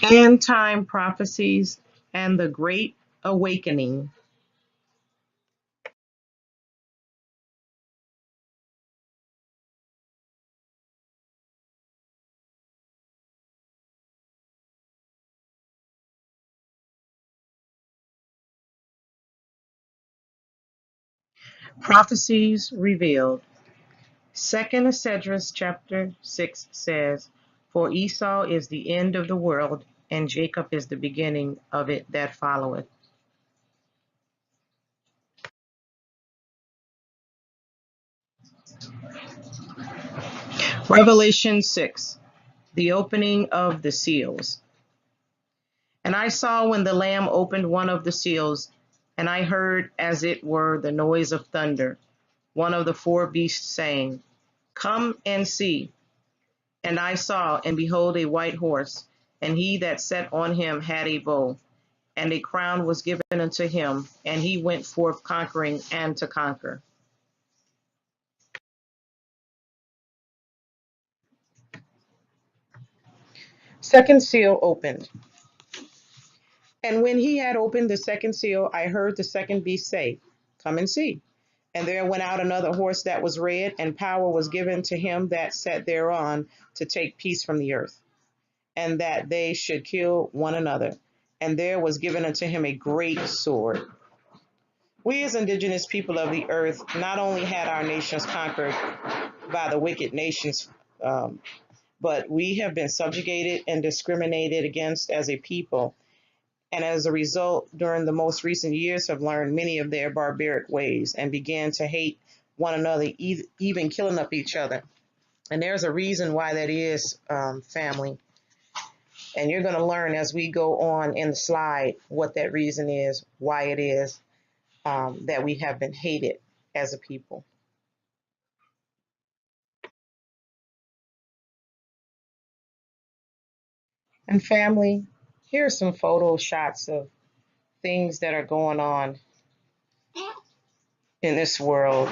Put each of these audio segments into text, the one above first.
End time prophecies and the Great Awakening. Prophecies revealed. Second Esdras chapter 6 says, For Esau is the end of the world, and Jacob is the beginning of it that followeth. Revelation 6, the opening of the seals. And I saw when the Lamb opened one of the seals, and I heard as it were the noise of thunder, one of the four beasts saying, Come and see. And I saw, and behold, a white horse, and he that sat on him had a bow, and a crown was given unto him, and he went forth conquering and to conquer. Second seal opened. And when he had opened the second seal, I heard the second beast say, Come and see. And there went out another horse that was red, and power was given to him that sat thereon to take peace from the earth, and that they should kill one another. And there was given unto him a great sword. We as indigenous people of the earth not only had our nations conquered by the wicked nations, but we have been subjugated and discriminated against as a people. And as a result, during the most recent years, have learned many of their barbaric ways and began to hate one another, even killing up each other. And there's a reason why that is, family. And you're going to learn as we go on in the slide what that reason is, why it is that we have been hated as a people. And family, here are some photo shots of things that are going on in this world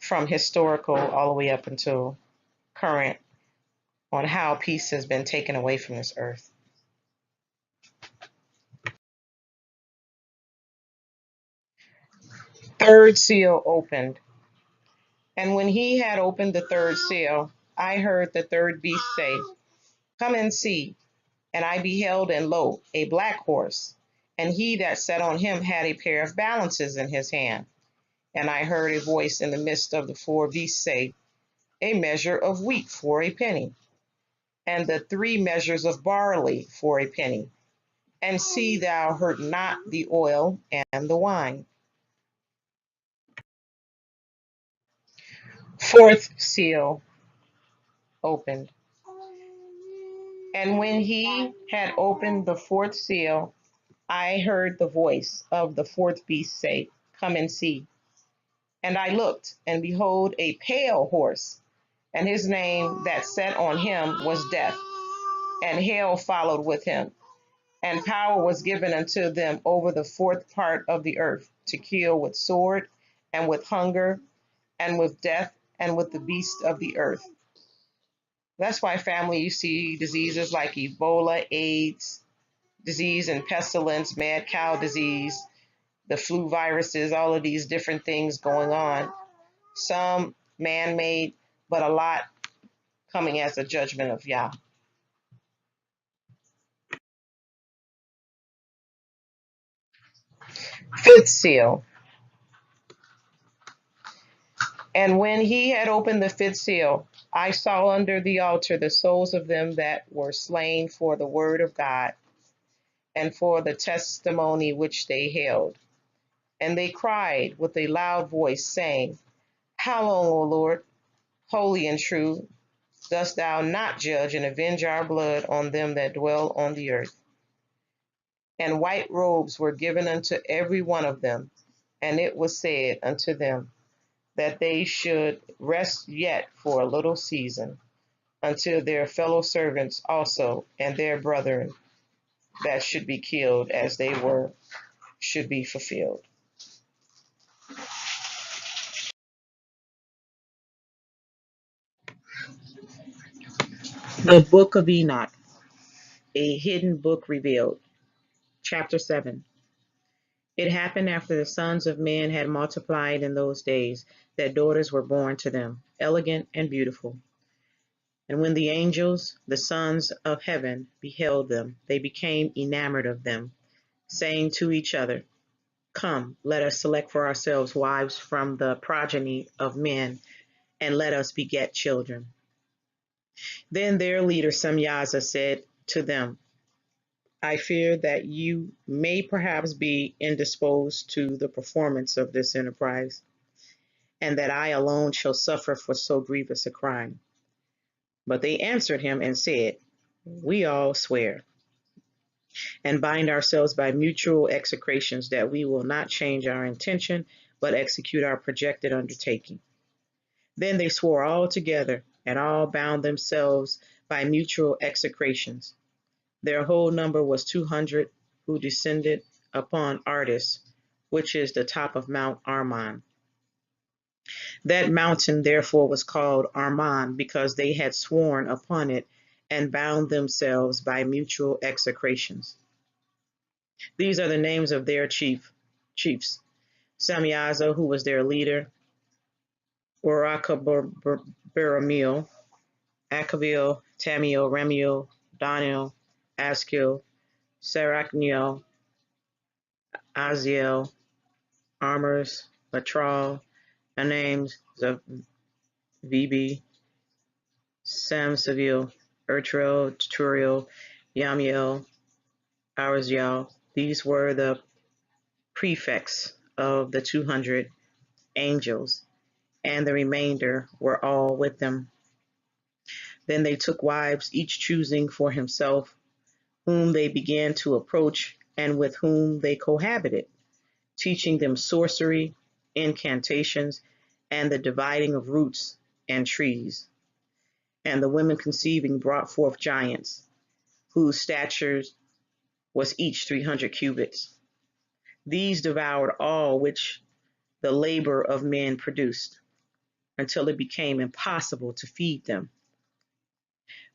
from historical all the way up until current on how peace has been taken away from this earth. Third seal opened. And when he had opened the third seal, I heard the third beast say, Come and see. And I beheld, and lo, a black horse, and he that sat on him had a pair of balances in his hand. And I heard a voice in the midst of the four beasts say, A measure of wheat for a penny, and the 3 measures of barley for a penny. And see thou hurt not the oil and the wine. Fourth seal opened. And when he had opened the fourth seal, I heard the voice of the fourth beast say, Come and see. And I looked, and behold, a pale horse, and his name that sat on him was Death, and hell followed with him. And power was given unto them over the fourth part of the earth, to kill with sword, and with hunger, and with death, and with the beasts of the earth. That's why, family, you see diseases like Ebola, AIDS, disease and pestilence, mad cow disease, the flu viruses, all of these different things going on. Some man-made, but a lot coming as a judgment of Yah. Fifth seal. And when he had opened the fifth seal, I saw under the altar the souls of them that were slain for the word of God and for the testimony which they held. And they cried with a loud voice, saying, How long, O Lord, holy and true, dost thou not judge and avenge our blood on them that dwell on the earth? And white robes were given unto every one of them, and it was said unto them that they should rest yet for a little season, until their fellow servants also and their brethren that should be killed as they were should be fulfilled. The Book of Enoch. A hidden book revealed. Chapter 7. It happened after the sons of men had multiplied in those days that daughters were born to them, elegant and beautiful. And when the angels, the sons of heaven, beheld them, they became enamored of them, saying to each other, Come, let us select for ourselves wives from the progeny of men, and let us beget children. Then their leader Semyaza said to them, I fear that you may perhaps be indisposed to the performance of this enterprise, and that I alone shall suffer for so grievous a crime. But they answered him and said, We all swear and bind ourselves by mutual execrations that we will not change our intention, but execute our projected undertaking. Then they swore all together, and all bound themselves by mutual execrations. Their whole number was 200, who descended upon Ardis, which is the top of Mount Armon. That mountain therefore was called Armon, because they had sworn upon it and bound themselves by mutual execrations. These are the names of their chiefs. Semyaza, who was their leader, Urakabaramiel, Akavil, Tamiel, Remiel, Daniel, Askil, Serachniel, Aziel, Armors, Latral, Anames, Vibi, Samsavil, Ertril, Turiel, Yamiel, Araziel. These were the prefects of the 200 angels, and the remainder were all with them. Then they took wives, each choosing for himself, whom they began to approach and with whom they cohabited, teaching them sorcery, incantations, and the dividing of roots and trees. And the women conceiving brought forth giants, whose statures was each 300 cubits. These devoured all which the labor of men produced, until it became impossible to feed them.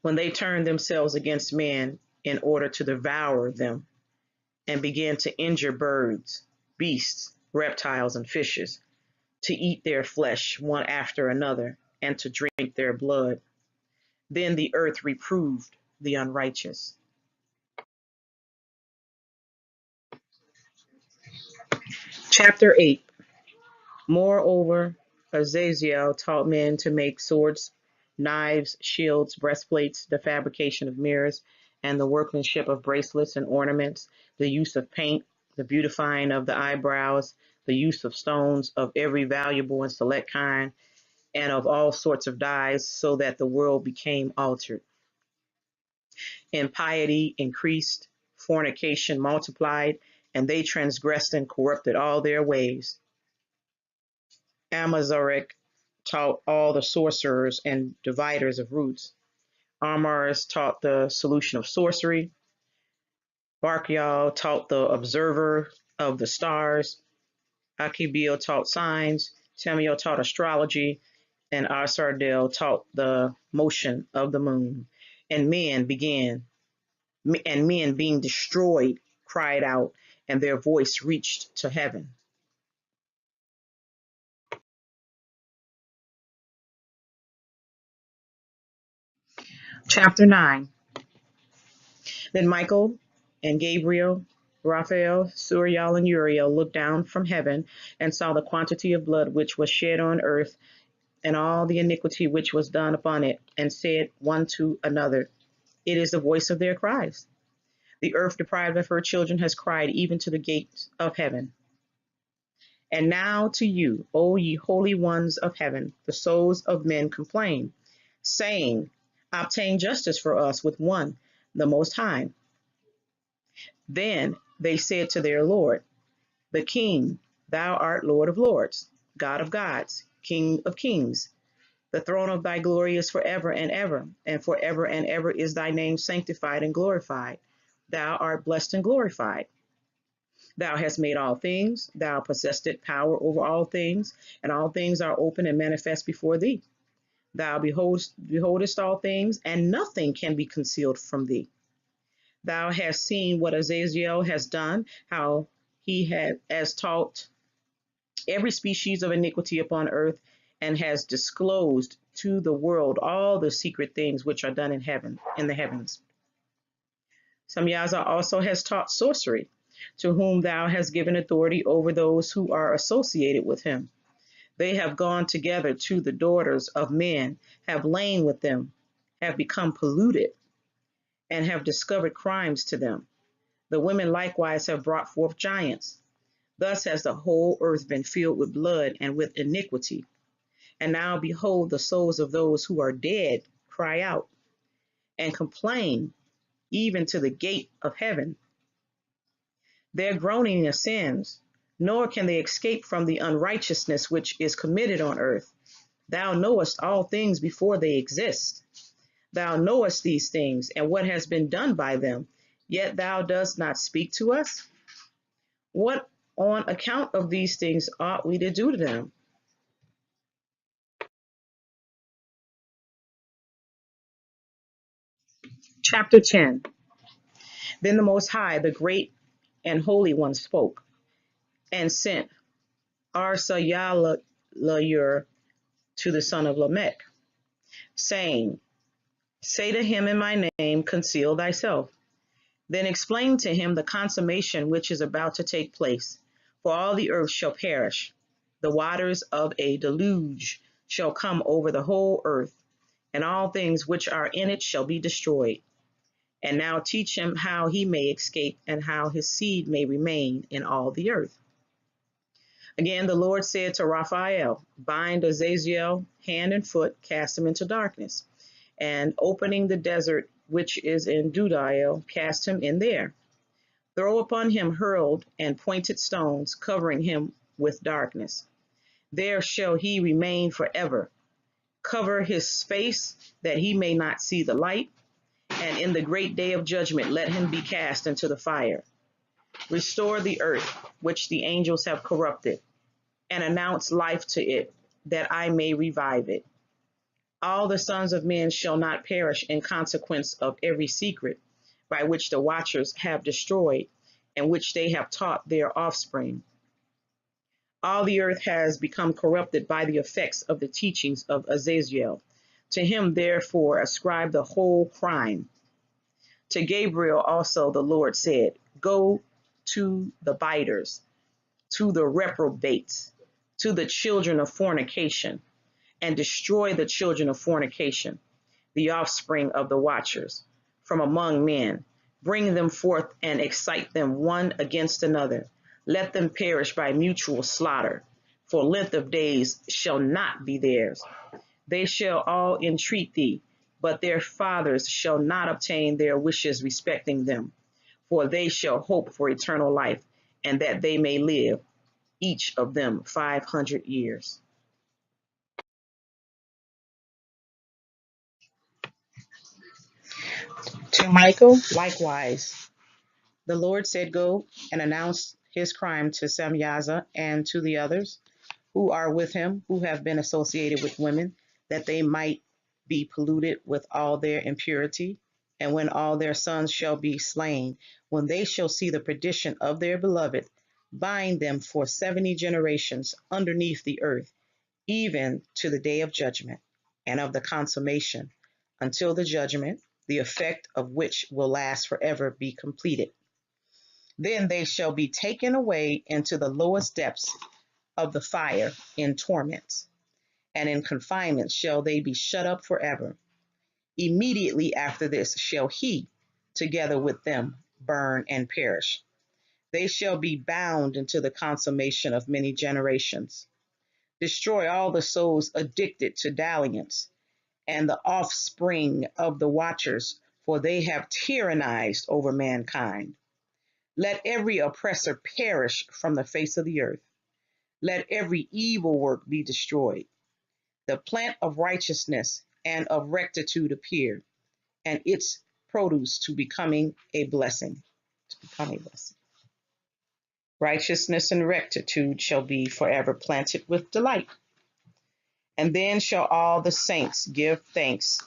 When they turned themselves against men in order to devour them, and began to injure birds, beasts, reptiles, and fishes, to eat their flesh one after another, and to drink their blood, then the earth reproved the unrighteous. Chapter 8. Moreover, Azazel taught men to make swords, knives, shields, breastplates, the fabrication of mirrors, and the workmanship of bracelets and ornaments, the use of paint, the beautifying of the eyebrows, the use of stones of every valuable and select kind, and of all sorts of dyes, so that the world became altered. Impiety increased, fornication multiplied, and they transgressed and corrupted all their ways. Amazarek taught all the sorcerers and dividers of roots. Amaris taught the solution of sorcery. Barkiel taught the observer of the stars. Akibil taught signs. Tamiel taught astrology. And Asardel taught the motion of the moon. And men being destroyed cried out, and their voice reached to heaven. Chapter 9. Then Michael and Gabriel, Raphael, Suriel, and Uriel looked down from heaven and saw the quantity of blood which was shed on earth, and all the iniquity which was done upon it, and said one to another, It is the voice of their cries. The earth deprived of her children has cried even to the gates of heaven. And now to you, O ye holy ones of heaven, the souls of men complain, saying, Obtain justice for us with one, the Most High. Then they said to their Lord, the King, Thou art Lord of lords, God of gods, King of kings. The throne of thy glory is forever and forever and ever is thy name sanctified and glorified. Thou art blessed and glorified. Thou hast made all things, thou possessest power over all things, and all things are open and manifest before thee. Thou beholdest all things, and nothing can be concealed from thee. Thou hast seen what Azazel has done, how has taught every species of iniquity upon earth, and has disclosed to the world all the secret things which are done in heaven, in the heavens. Samyaza also has taught sorcery, to whom thou hast given authority over those who are associated with him. They have gone together to the daughters of men, have lain with them, have become polluted, and have discovered crimes to them. The women likewise have brought forth giants. Thus has the whole earth been filled with blood and with iniquity. And now behold, the souls of those who are dead cry out and complain even to the gate of heaven. Their groaning ascends, nor can they escape from the unrighteousness which is committed on earth. Thou knowest all things before they exist. Thou knowest these things and what has been done by them, yet thou dost not speak to us? What on account of these things ought we to do to them? Chapter 10. Then the Most High, the Great and Holy One, spoke and sent Arsayalayur to the son of Lamech, saying, say to him in my name, conceal thyself. Then explain to him the consummation which is about to take place. For all the earth shall perish. The waters of a deluge shall come over the whole earth, and all things which are in it shall be destroyed. And now teach him how he may escape, and how his seed may remain in all the earth. Again, the Lord said to Raphael, bind Azazel hand and foot, cast him into darkness, and opening the desert which is in Dudael, cast him in there. Throw upon him hurled and pointed stones, covering him with darkness. There shall he remain forever. Cover his face, that he may not see the light, and in the great day of judgment let him be cast into the fire. Restore the earth, which the angels have corrupted, and announce life to it, that I may revive it. All the sons of men shall not perish in consequence of every secret by which the watchers have destroyed, and which they have taught their offspring. All the earth has become corrupted by the effects of the teachings of Azazel. To him, therefore, ascribe the whole crime. To Gabriel also the Lord said, go to the biters, to the reprobates, to the children of fornication, and destroy the children of fornication, the offspring of the watchers, from among men. Bring them forth and excite them one against another. Let them perish by mutual slaughter, for length of days shall not be theirs. They shall all entreat thee, but their fathers shall not obtain their wishes respecting them, for they shall hope for eternal life, and that they may live, each of them 500 years. To Michael, likewise, the Lord said, go and announce his crime to Samyaza and to the others who are with him, who have been associated with women, that they might be polluted with all their impurity. And when all their sons shall be slain, when they shall see the perdition of their beloved, bind them for 70 generations underneath the earth, even to the day of judgment and of the consummation, until the judgment, the effect of which will last forever, be completed. Then they shall be taken away into the lowest depths of the fire in torments, and in confinement shall they be shut up forever. Immediately after this shall he, together with them, burn and perish. They shall be bound into the consummation of many generations. Destroy all the souls addicted to dalliance, and the offspring of the watchers, for they have tyrannized over mankind. Let every oppressor perish from the face of the earth. Let every evil work be destroyed. The plant of righteousness and of rectitude appear, and its produce to becoming a blessing. To become a blessing. Righteousness and rectitude shall be forever planted with delight. And then shall all the saints give thanks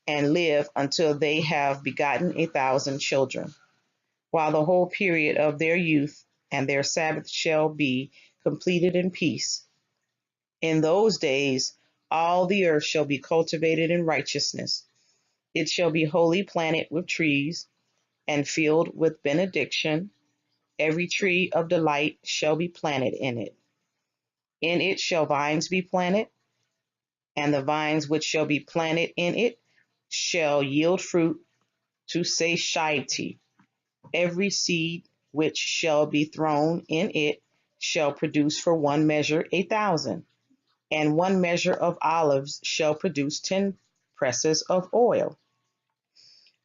and live until they have begotten 1,000 children, while the whole period of their youth and their Sabbath shall be completed in peace. In those days all the earth shall be cultivated in righteousness. It shall be wholly planted with trees and filled with benediction. Every tree of delight shall be planted in it. In it shall vines be planted, and the vines which shall be planted in it shall yield fruit to satiety. Every seed which shall be thrown in it shall produce for one measure 1,000, and one measure of olives shall produce 10 presses of oil.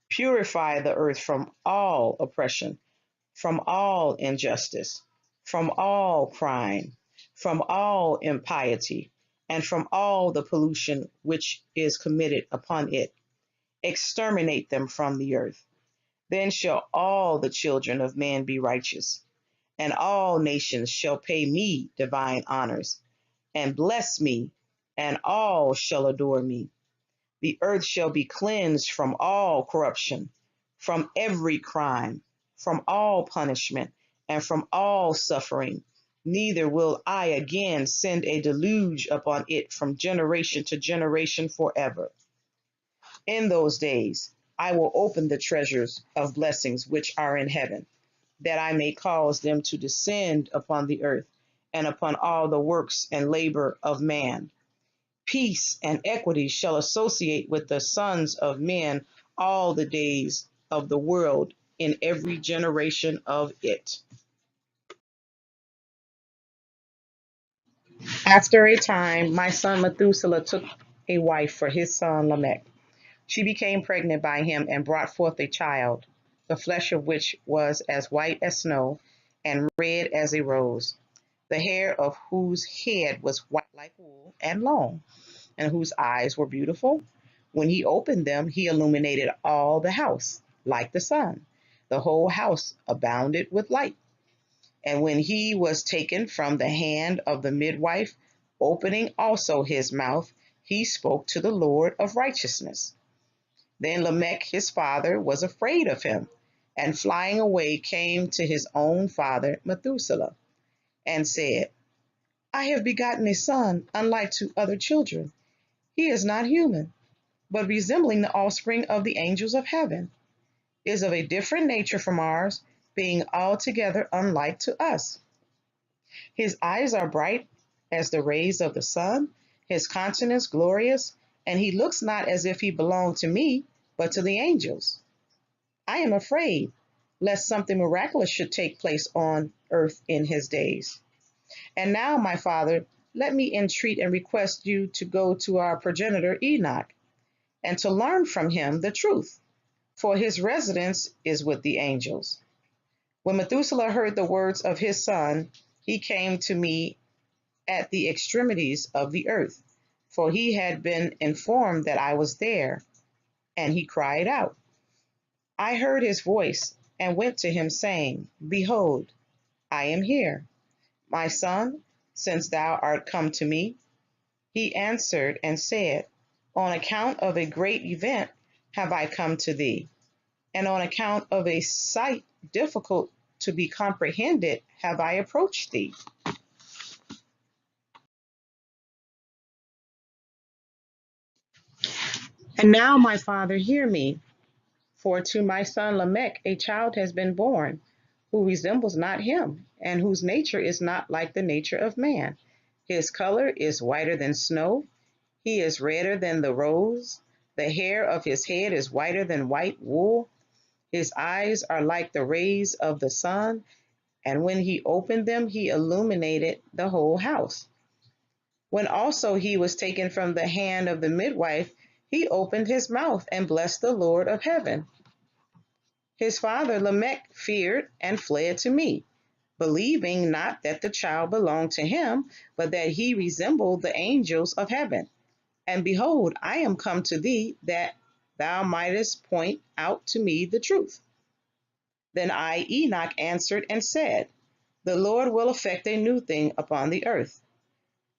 Purify the earth from all oppression, from all injustice, from all crime, from all impiety, and from all the pollution which is committed upon it. Exterminate them from the earth. Then shall all the children of men be righteous, and all nations shall pay me divine honors, and bless me, and all shall adore me. The earth shall be cleansed from all corruption, from every crime, from all punishment, and from all suffering. Neither will I again send a deluge upon it from generation to generation forever. In those days I will open the treasures of blessings which are in heaven, that I may cause them to descend upon the earth and upon all the works and labor of man. Peace and equity shall associate with the sons of men all the days of the world in every generation of it. After a time, my son Methuselah took a wife for his son Lamech. She became pregnant by him and brought forth a child, the flesh of which was as white as snow and red as a rose, the hair of whose head was white like wool and long, and whose eyes were beautiful. When he opened them, he illuminated all the house like the sun. The whole house abounded with light. And when he was taken from the hand of the midwife, opening also his mouth, he spoke to the Lord of righteousness. Then Lamech his father was afraid of him, and flying away came to his own father Methuselah, and said, I have begotten a son unlike to other children. He is not human, but resembling the offspring of the angels of heaven, is of a different nature from ours, being altogether unlike to us. His eyes are bright as the rays of the sun, his countenance glorious, and he looks not as if he belonged to me, but to the angels. I am afraid lest something miraculous should take place on earth in his days. And now, my father, let me entreat and request you to go to our progenitor Enoch, and to learn from him the truth, for his residence is with the angels. When Methuselah heard the words of his son, he came to me at the extremities of the earth, for he had been informed that I was there, and he cried out. I heard his voice and went to him, saying, Behold, I am here, my son, since thou art come to me. He answered and said, On account of a great event have I come to thee, and on account of a sight difficult to be comprehended have I approached thee. And now, my father, hear me, for to my son Lamech a child has been born, who resembles not him, and whose nature is not like the nature of man. His color is whiter than snow, he is redder than the rose, the hair of his head is whiter than white wool, his eyes are like the rays of the sun, and when he opened them, he illuminated the whole house. When also he was taken from the hand of the midwife, he opened his mouth and blessed the Lord of heaven. His father Lamech feared and fled to me, believing not that the child belonged to him, but that he resembled the angels of heaven. And behold, I am come to thee, that thou mightest point out to me the truth. Then I, Enoch, answered and said, The Lord will effect a new thing upon the earth.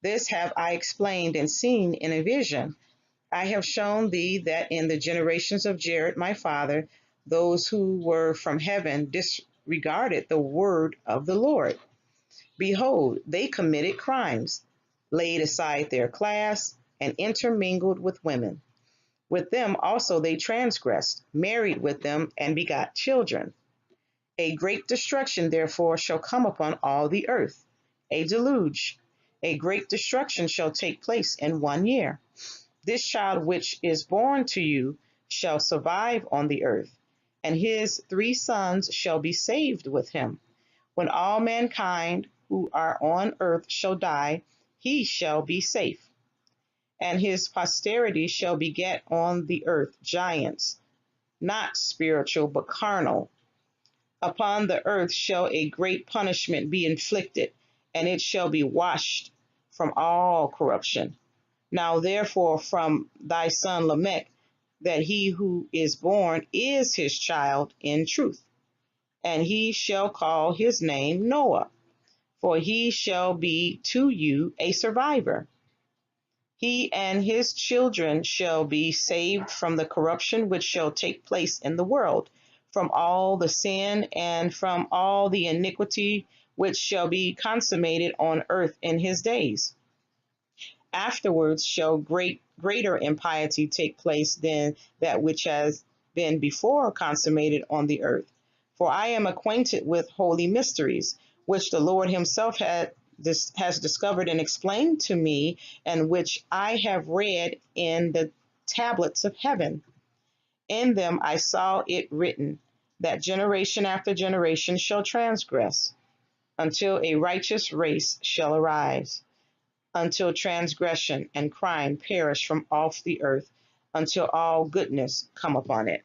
This have I explained and seen in a vision. I have shown thee that in the generations of Jared my father, those who were from heaven disregarded the word of the Lord. Behold, they committed crimes, laid aside their class, and intermingled with women. With them also they transgressed, married with them, and begot children. A great destruction therefore shall come upon all the earth, a deluge. A great destruction shall take place in 1 year. This child which is born to you shall survive on the earth, and his 3 sons shall be saved with him. When all mankind who are on earth shall die, he shall be safe. And his posterity shall beget on the earth giants, not spiritual, but carnal. Upon the earth shall a great punishment be inflicted, and it shall be washed from all corruption. Now therefore from thy son Lamech, that he who is born is his child in truth, and he shall call his name Noah, for he shall be to you a survivor. He and his children shall be saved from the corruption which shall take place in the world, from all the sin and from all the iniquity which shall be consummated on earth in his days. Afterwards shall greater impiety take place than that which has been before consummated on the earth. For I am acquainted with holy mysteries, which the Lord himself has discovered and explained to me, and which I have read in the tablets of heaven. In them I saw it written, that generation after generation shall transgress, until a righteous race shall arise, until transgression and crime perish from off the earth, until all goodness come upon it.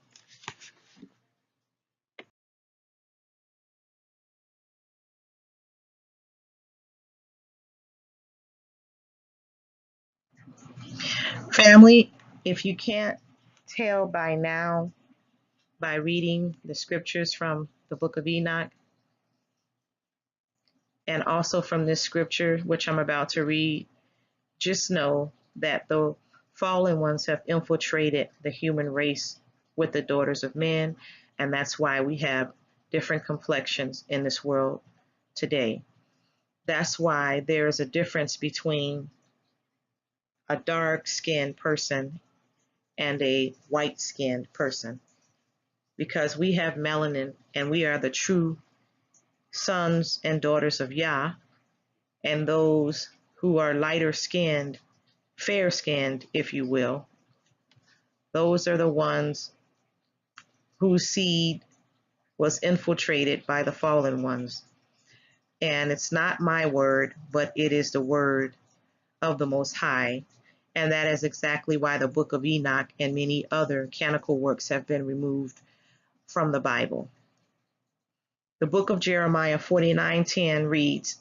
Family, if you can't tell by now, by reading the scriptures from the book of Enoch, and also from this scripture, which I'm about to read, just know that the fallen ones have infiltrated the human race with the daughters of men, and that's why we have different complexions in this world today. That's why there is a difference between a dark-skinned person and a white-skinned person, because we have melanin and we are the true sons and daughters of Yah, and those who are lighter skinned, fair skinned, if you will, those are the ones whose seed was infiltrated by the fallen ones. And it's not my word, but it is the word of the Most High. And that is exactly why the book of Enoch and many other canonical works have been removed from the Bible. The book of Jeremiah 49:10 reads,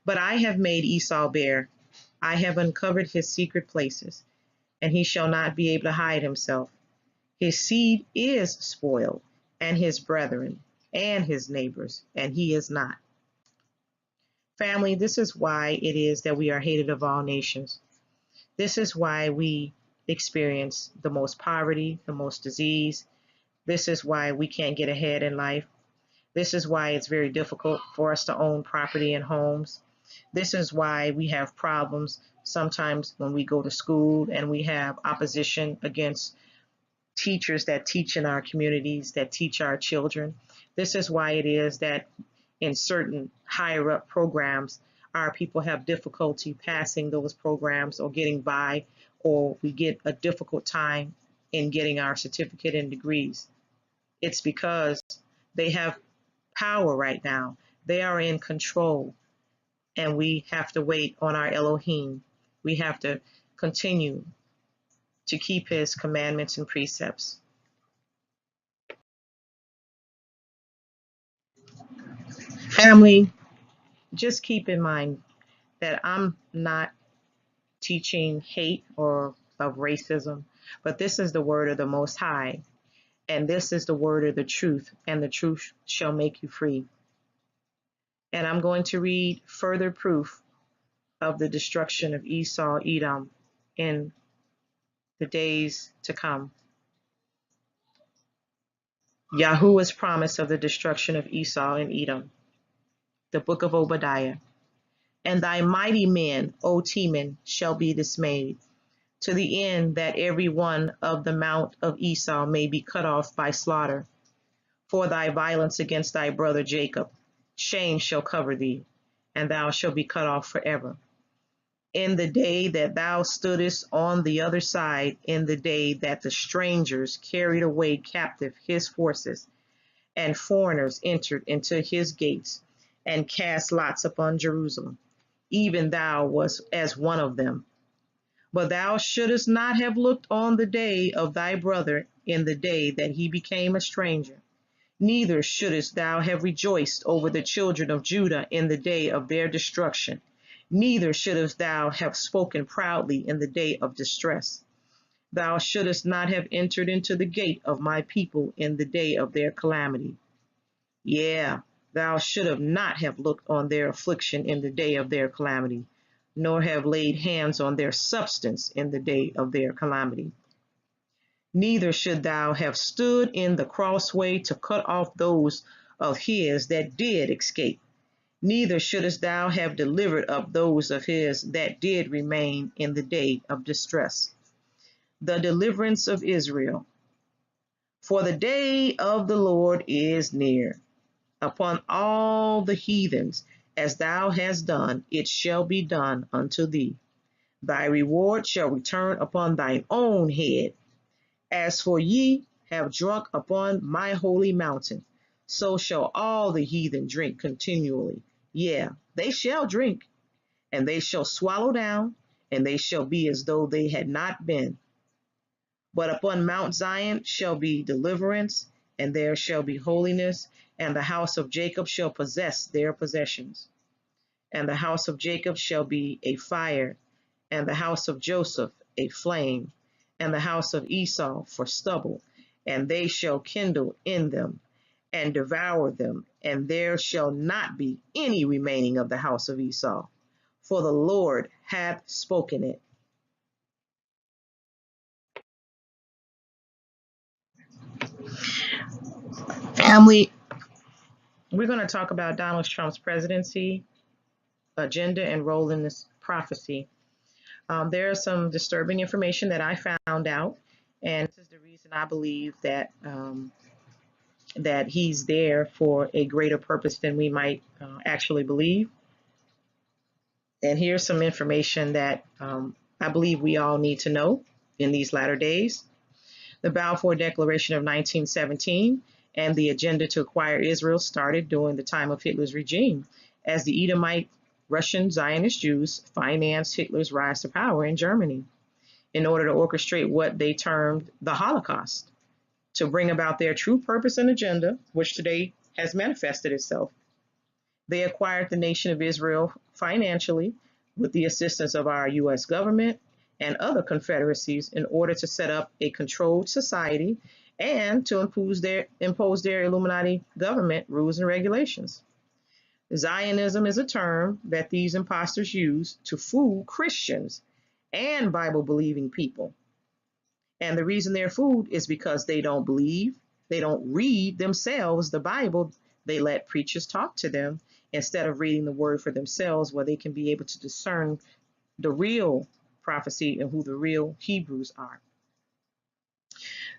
But I have made Esau bare. I have uncovered his secret places, and he shall not be able to hide himself. His seed is spoiled, and his brethren, and his neighbors, and he is not. Family, this is why it is that we are hated of all nations. This is why we experience the most poverty, the most disease. This is why we can't get ahead in life. This is why it's very difficult for us to own property and homes. This is why we have problems sometimes when we go to school and we have opposition against teachers that teach in our communities, that teach our children. This is why it is that in certain higher up programs, our people have difficulty passing those programs or getting by, or we get a difficult time in getting our certificate and degrees. It's because they have power right now. They are in control, and we have to wait on our Elohim. We have to continue to keep his commandments and precepts. Family, just keep in mind that I'm not teaching hate or of racism, but this is the word of the Most High, and this is the word of the truth, and the truth shall make you free. And I'm going to read further proof of the destruction of Esau, Edom in the days to come. Yahuwah's promise of the destruction of Esau and Edom. The book of Obadiah. And thy mighty men, O Teman, shall be dismayed, to the end that every one of the mount of Esau may be cut off by slaughter. For thy violence against thy brother Jacob, shame shall cover thee, and thou shalt be cut off forever. In the day that thou stoodest on the other side, in the day that the strangers carried away captive his forces, and foreigners entered into his gates, and cast lots upon Jerusalem, even thou wast as one of them. But thou shouldest not have looked on the day of thy brother in the day that he became a stranger, neither shouldest thou have rejoiced over the children of Judah in the day of their destruction, neither shouldest thou have spoken proudly in the day of distress. Thou shouldest not have entered into the gate of my people in the day of their calamity. Yeah, thou shouldst not have looked on their affliction in the day of their calamity, nor have laid hands on their substance in the day of their calamity. Neither should thou have stood in the crossway to cut off those of his that did escape, neither shouldest thou have delivered up those of his that did remain in the day of distress. The deliverance of Israel. For the day of the Lord is near. Upon all the heathens, as thou hast done, it shall be done unto thee. Thy reward shall return upon thine own head. As for ye have drunk upon my holy mountain, so shall all the heathen drink continually. Yeah, they shall drink, and they shall swallow down, and they shall be as though they had not been. But upon Mount Zion shall be deliverance, and there shall be holiness, and the house of Jacob shall possess their possessions. And the house of Jacob shall be a fire, and the house of Joseph a flame, and the house of Esau for stubble, and they shall kindle in them and devour them, and there shall not be any remaining of the house of Esau, for the Lord hath spoken it. Family, we're going to talk about Donald Trump's presidency, agenda, and role in this prophecy. There is some disturbing information that I found out, and this is the reason I believe that that he's there for a greater purpose than we might actually believe. And here's some information that I believe we all need to know in these latter days. The Balfour Declaration of 1917 and the agenda to acquire Israel started during the time of Hitler's regime, as the Edomite Russian Zionist Jews financed Hitler's rise to power in Germany in order to orchestrate what they termed the Holocaust, to bring about their true purpose and agenda, which today has manifested itself. They acquired the nation of Israel financially with the assistance of our U.S. government and other confederacies in order to set up a controlled society and to impose their Illuminati government rules and regulations. Zionism is a term that these imposters use to fool Christians and Bible-believing people. And the reason they're fooled is because they don't believe, they don't read themselves the Bible. They let preachers talk to them instead of reading the word for themselves, where they can be able to discern the real prophecy and who the real Hebrews are.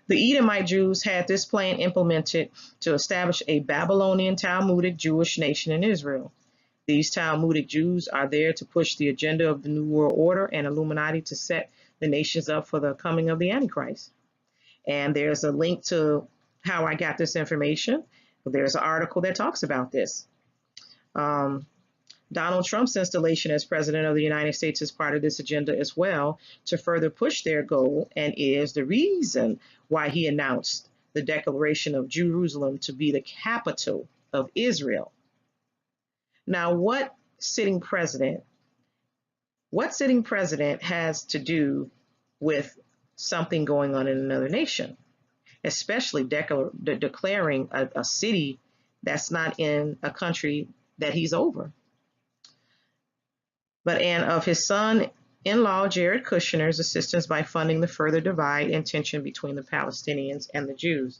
The Edomite Jews had this plan implemented to establish a Babylonian Talmudic Jewish nation in Israel. These Talmudic Jews are there to push the agenda of the New World Order and Illuminati to set the nations up for the coming of the Antichrist. And there's a link to how I got this information. There's an article that talks about this. Donald Trump's installation as president of the United States is part of this agenda as well, to further push their goal, and is the reason why he announced the declaration of Jerusalem to be the capital of Israel. Now, what sitting president has to do with something going on in another nation, especially declaring a city that's not in a country that he's over? But and of his son in-law Jared Kushner's assistance by funding the further divide and tension between the Palestinians and the Jews.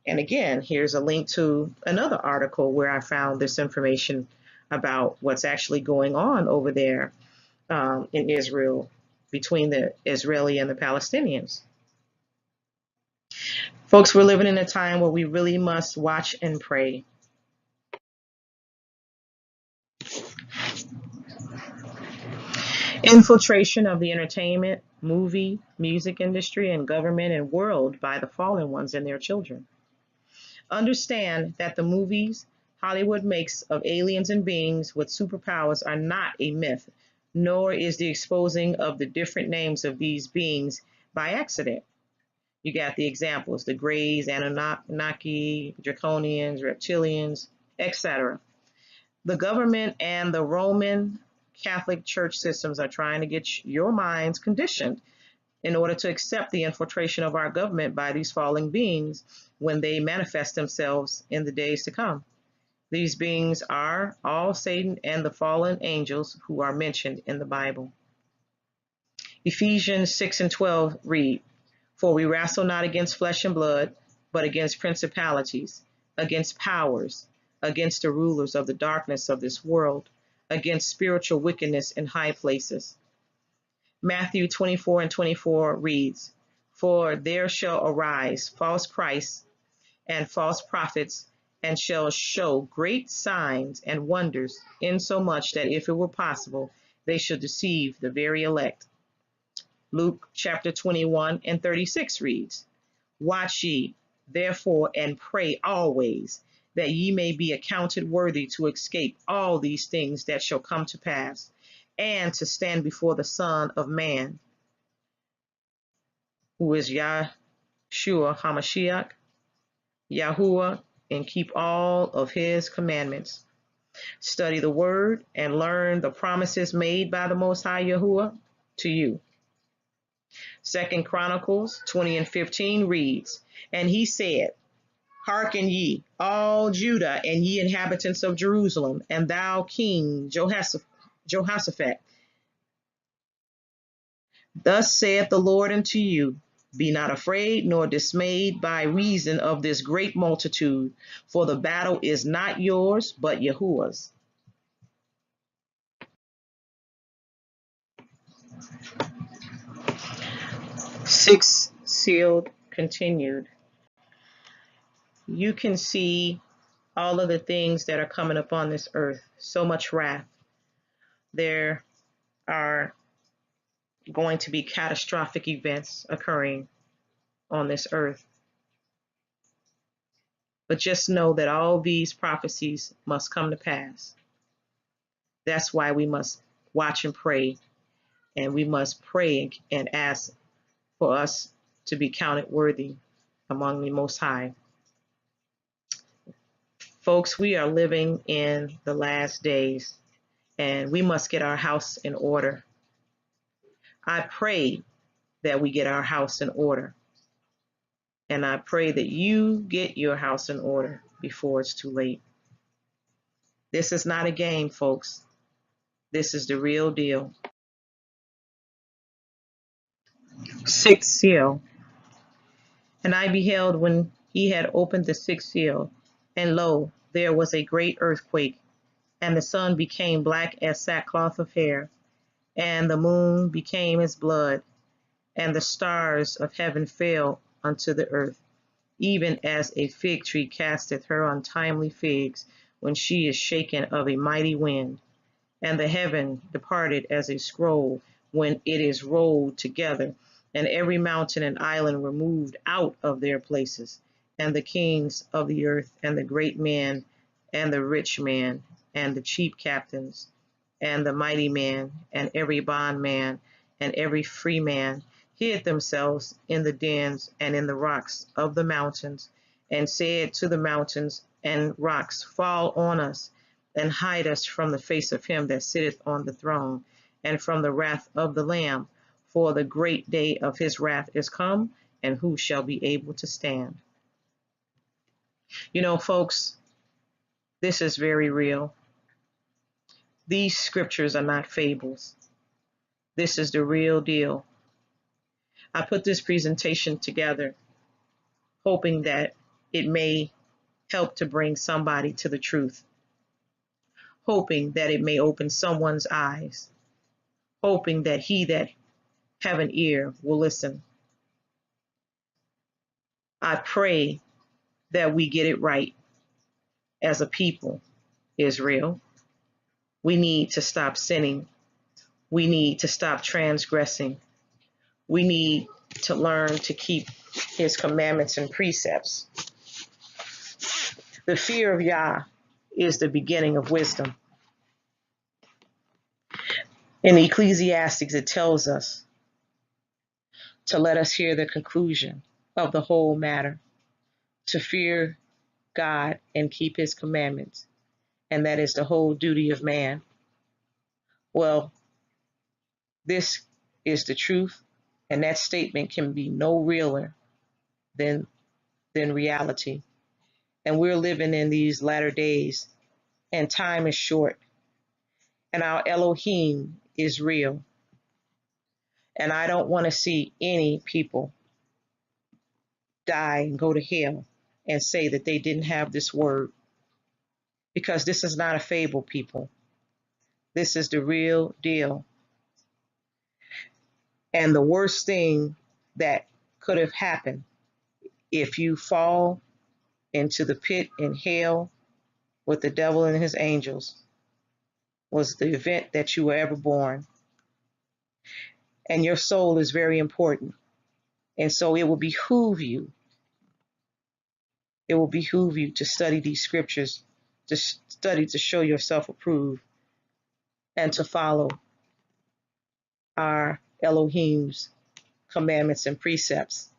And again, here's a link to another article where I found this information about what's actually going on over there in Israel between the Israeli and the Palestinians. Folks, we're living in a time where we really must watch and pray. Infiltration of the entertainment, movie, music industry, and government and world by the fallen ones and their children. Understand that the movies Hollywood makes of aliens and beings with superpowers are not a myth, nor is the exposing of the different names of these beings by accident. You got the examples, the Greys, Anunnaki, Draconians, Reptilians, etc. The government and the Roman Catholic Church systems are trying to get your minds conditioned in order to accept the infiltration of our government by these fallen beings when they manifest themselves in the days to come. These beings are all Satan and the fallen angels who are mentioned in the Bible. Ephesians 6 and 12 read, "For we wrestle not against flesh and blood, but against principalities, against powers, against the rulers of the darkness of this world, against spiritual wickedness in high places." Matthew 24 and 24 reads, "For there shall arise false Christs and false prophets, and shall show great signs and wonders, insomuch that if it were possible, they should deceive the very elect." Luke chapter 21 and 36 reads, "Watch ye, therefore, and pray always, that ye may be accounted worthy to escape all these things that shall come to pass, and to stand before the Son of Man, who is Yahshua HaMashiach, Yahuwah, and keep all of his commandments. Study the word and learn the promises made by the Most High Yahuwah to you." 2 Chronicles 20 and 15 reads, "And he said, Hearken ye, all Judah, and ye inhabitants of Jerusalem, and thou King Jehoshaphat. Thus saith the Lord unto you, Be not afraid nor dismayed by reason of this great multitude, for the battle is not yours, but Yahuwah's." Sixth sealed continued. You can see all of the things that are coming upon this earth. So much wrath. There are going to be catastrophic events occurring on this earth. But just know that all these prophecies must come to pass. That's why we must watch and pray, and we must pray and ask for us to be counted worthy among the Most High. Folks, we are living in the last days, and we must get our house in order. I pray that we get our house in order. And I pray that you get your house in order before it's too late. This is not a game, folks. This is the real deal. Sixth seal. And I beheld when he had opened the sixth seal, and lo, there was a great earthquake, and the sun became black as sackcloth of hair, and the moon became as blood, and the stars of heaven fell unto the earth, even as a fig tree casteth her untimely figs when she is shaken of a mighty wind. And the heaven departed as a scroll when it is rolled together, and every mountain and island removed out of their places, and the kings of the earth, and the great men, and the rich man, and the chief captains, and the mighty man, and every bondman, and every free man, hid themselves in the dens and in the rocks of the mountains, and said to the mountains and rocks, Fall on us, and hide us from the face of him that sitteth on the throne, and from the wrath of the Lamb. For the great day of his wrath is come, and who shall be able to stand? You know, folks, this is very real. These scriptures are not fables. This is the real deal. I put this presentation together hoping that it may help to bring somebody to the truth, hoping that it may open someone's eyes, hoping that he that have an ear will listen. I pray that we get it right as a people, Israel. We need to stop sinning. We need to stop transgressing. We need to learn to keep his commandments and precepts. The fear of Yah is the beginning of wisdom. In Ecclesiastes, it tells us to let us hear the conclusion of the whole matter, to fear God and keep his commandments. And that is the whole duty of man. Well, this is the truth, and that statement can be no realer than reality. And we're living in these latter days, and time is short, and our Elohim is real. And I don't want to see any people die and go to hell and say that they didn't have this word, because this is not a fable, people. This is the real deal. And the worst thing that could have happened if you fall into the pit in hell with the devil and his angels was the event that you were ever born. And your soul is very important. And so it will behoove you. It will behoove you to study these scriptures, to study to show yourself approved, and to follow our Elohim's commandments and precepts.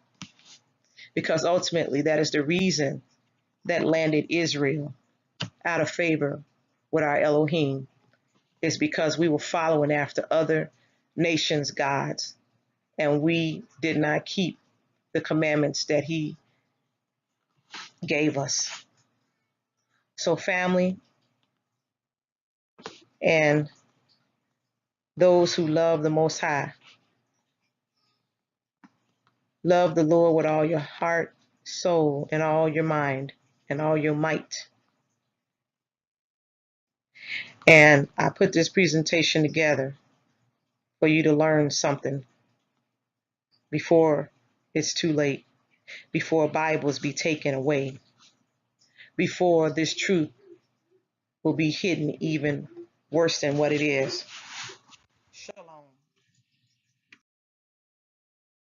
Because ultimately that is the reason that landed Israel out of favor with our Elohim, is because we were following after other nations' gods, and we did not keep the commandments that he gave us. So family, and those who love the Most High, love the Lord with all your heart, soul, and all your mind, and all your might. And I put this presentation together for you to learn something before it's too late, before Bibles be taken away, before this truth will be hidden even worse than what it is.